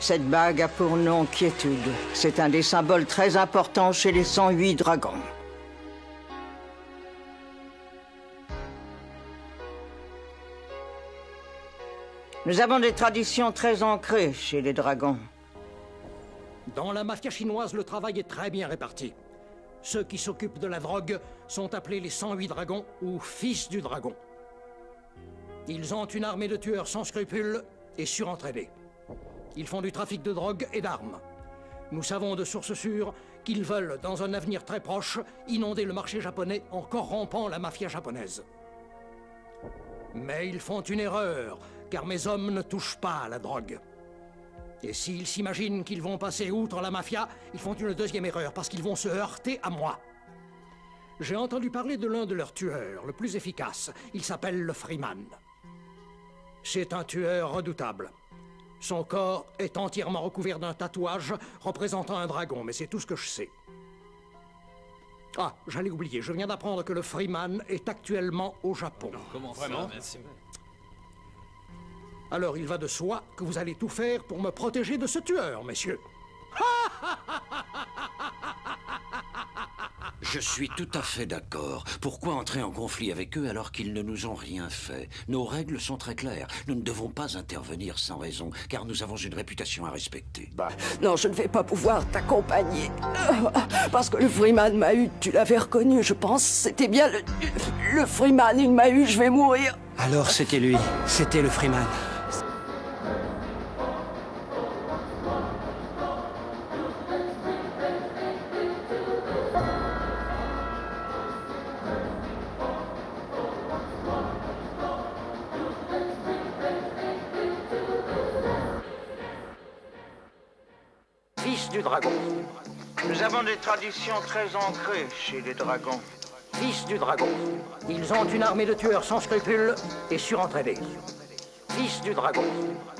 Cette bague a pour nom Quiétude. C'est un des symboles très importants chez les 108 dragons. Nous avons des traditions très ancrées chez les dragons. Dans la mafia chinoise, le travail est très bien réparti. Ceux qui s'occupent de la drogue sont appelés les 108 dragons ou fils du dragon. Ils ont une armée de tueurs sans scrupules et surentraînés. Ils font du trafic de drogue et d'armes. Nous savons de sources sûres qu'ils veulent, dans un avenir très proche, inonder le marché japonais en corrompant la mafia japonaise. Mais ils font une erreur, car mes hommes ne touchent pas à la drogue. Et s'ils s'imaginent qu'ils vont passer outre la mafia, ils font une deuxième erreur, parce qu'ils vont se heurter à moi. J'ai entendu parler de l'un de leurs tueurs, le plus efficace. Il s'appelle le Freeman. C'est un tueur redoutable. Son corps est entièrement recouvert d'un tatouage représentant un dragon, mais c'est tout ce que je sais. Ah, j'allais oublier, je viens d'apprendre que le Freeman est actuellement au Japon. Non, comment vraiment? Alors il va de soi que vous allez tout faire pour me protéger de ce tueur, messieurs. Je suis tout à fait d'accord. Pourquoi entrer en conflit avec eux alors qu'ils ne nous ont rien fait? Nos règles sont très claires. Nous ne devons pas intervenir sans raison, car nous avons une réputation à respecter. Non, je ne vais pas pouvoir t'accompagner. Parce que le Freeman m'a eu, tu l'avais reconnu, je pense. C'était bien le Freeman, il m'a eu, je vais mourir. Alors c'était lui, c'était le Freeman. Fils du dragon. Nous avons des traditions très ancrées chez les dragons. Fils du dragon. Ils ont une armée de tueurs sans scrupules et surentraînés. Fils du dragon.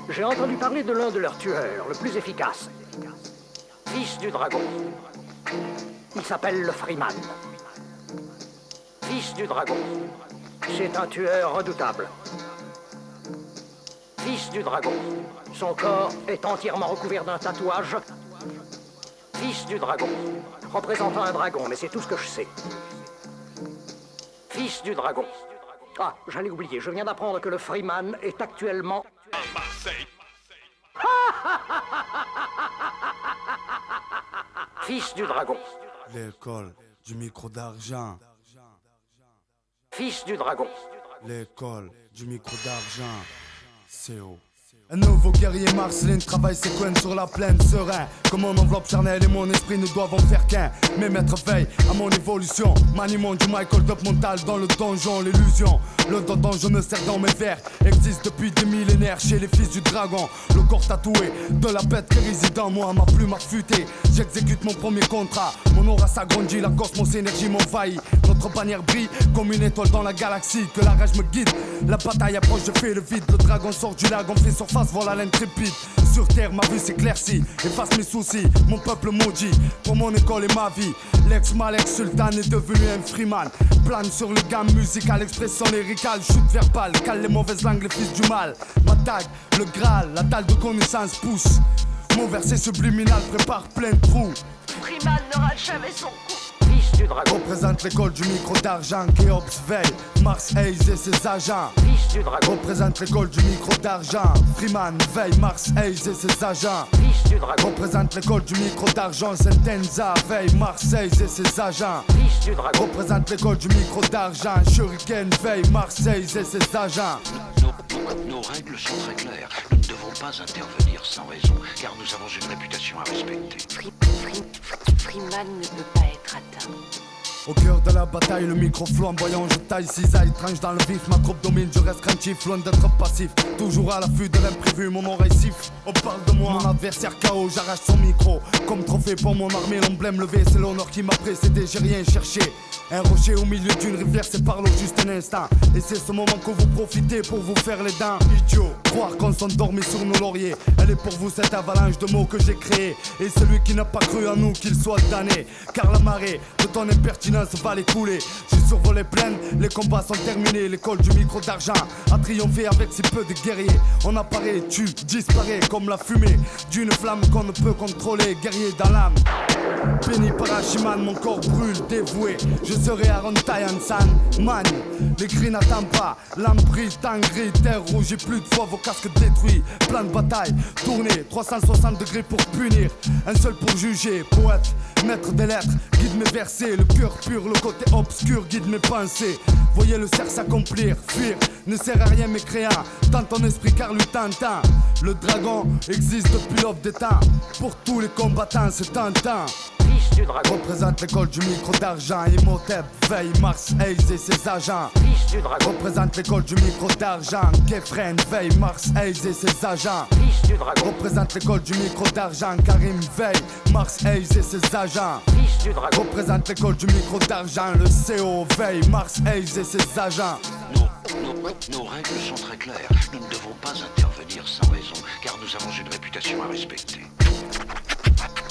J'ai entendu parler de l'un de leurs tueurs, le plus efficace. Fils du dragon. Il s'appelle le Freeman. Fils du dragon. C'est un tueur redoutable. Fils du dragon. Son corps est entièrement recouvert d'un tatouage. Fils du dragon. Représentant un dragon, mais c'est tout ce que je sais. Fils du dragon. Ah, j'allais oublier, je viens d'apprendre que le Freeman est actuellement... à Marseille. Fils du dragon. L'école du micro d'argent. Fils du dragon. L'école du micro d'argent. CO. Un nouveau guerrier marceline travaille ses coins sur la plaine serein. Comme mon enveloppe charnelle et mon esprit ne doivent en faire qu'un. Mes maîtres veillent à mon évolution. Maniement du Michael Dup mental dans le donjon, l'illusion. Le dodon je me sers dans mes vers existe depuis des millénaires chez les fils du dragon. Le corps tatoué de la bête qui réside en moi, ma plume affûtée. J'exécute mon premier contrat. Mon aura s'agrandit, la cosmos énergie m'envahit. Notre bannière brille comme une étoile dans la galaxie. Que la rage me guide, la bataille approche, je fais le vide. Le dragon sort du lac, on fait surface, voilà l'intrépide. Sur terre, ma vue s'éclaircit, efface mes soucis, mon peuple maudit. Pour mon école et ma vie, l'ex-Malek Sultan est devenu un freeman. Plane sur le gamme musical, expression lyricale, chute verbale, cale les mauvaises langues, les fils du mal. Ma dague, le Graal, la dalle de connaissance pousse. Mon verset subliminal prépare plein de trous. Freeman n'aura jamais son coup. Fils du dragon. Représente l'école du micro d'argent, Kéops veille, Mars Hayes et ses agents. Fils du dragon. Représente l'école du micro d'argent, Freeman veille, Mars Hayes et ses agents. Fils du dragon. Représente l'école du micro d'argent, Sentenza veille, Mars Hayes et ses agents. Fils du dragon. Représente l'école du micro d'argent, Shuriken veille, Mars Hayes et ses agents. Nos règles sont très claires. Nous ne devons pas intervenir sans raison, car nous avons une réputation à respecter. Freeman ne peut pas être atteint. Au cœur de la bataille, le micro flamboyant, je taille cisaille, tranche dans le vif, ma troupe domine, je reste craintif, loin d'être passif, toujours à l'affût de l'imprévu, mon oreille siffle, on parle de moi, mon adversaire KO, j'arrache son micro, comme trophée pour mon armée, l'emblème levé, c'est l'honneur qui m'a précédé, j'ai rien cherché, Un rocher au milieu d'une rivière sépare l'eau juste un instant. Et c'est ce moment que vous profitez pour vous faire les dents. Idiot, croire qu'on s'endormit sur nos lauriers. Elle est pour vous cette avalanche de mots que j'ai créé. Et celui qui n'a pas cru en nous qu'il soit damné. Car la marée de ton impertinence va les couler. J'ai survolé pleine, les combats sont terminés. L'école du micro d'argent a triomphé avec si peu de guerriers. On apparaît, tu disparais comme la fumée d'une flamme qu'on ne peut contrôler. Guerrier dans l'âme, béni par Hachiman, mon corps brûle, dévoué. Je serai Aaron Tayansan, man. Les gris n'attendent pas, l'âme brille, temps gris, terre rouge. Et plus de fois vos casques détruits. Plan de bataille, tourné, 360 degrés pour punir. Un seul pour juger, poète, maître des lettres, guide mes versets. Le cœur pur, le côté obscur guide mes pensées. Voyez le cerf s'accomplir, fuir ne sert à rien mécréant. Tente ton esprit car lui t'entend. Le dragon existe depuis l'aube des temps. Pour tous les combattants c'est tentant. Fils du dragon. Représente l'école du micro d'argent. Imhotep, Veille, Mars, Hayes et ses agents. Fils du dragon. Représente l'école du micro d'argent. Kefren, Veille, Mars, Hayes et ses agents. Fils du dragon. Représente l'école du micro d'argent. Karim, Veille, Mars, Hayes et ses agents. Fils du dragon. Représente l'école du micro d'argent. Le CO, Veille, Mars, Hayes et ses agents. Nos règles sont très claires. Nous ne devons pas intervenir sans raison, car nous avons une réputation à respecter.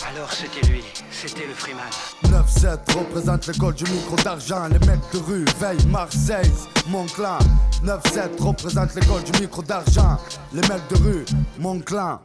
Alors c'était lui, c'était le Freeman. 9-7 représente l'école du micro d'argent. Les mecs de rue, Veille, Marseille, mon clan. 9-7 représente l'école du micro d'argent. Les mecs de rue, mon clan.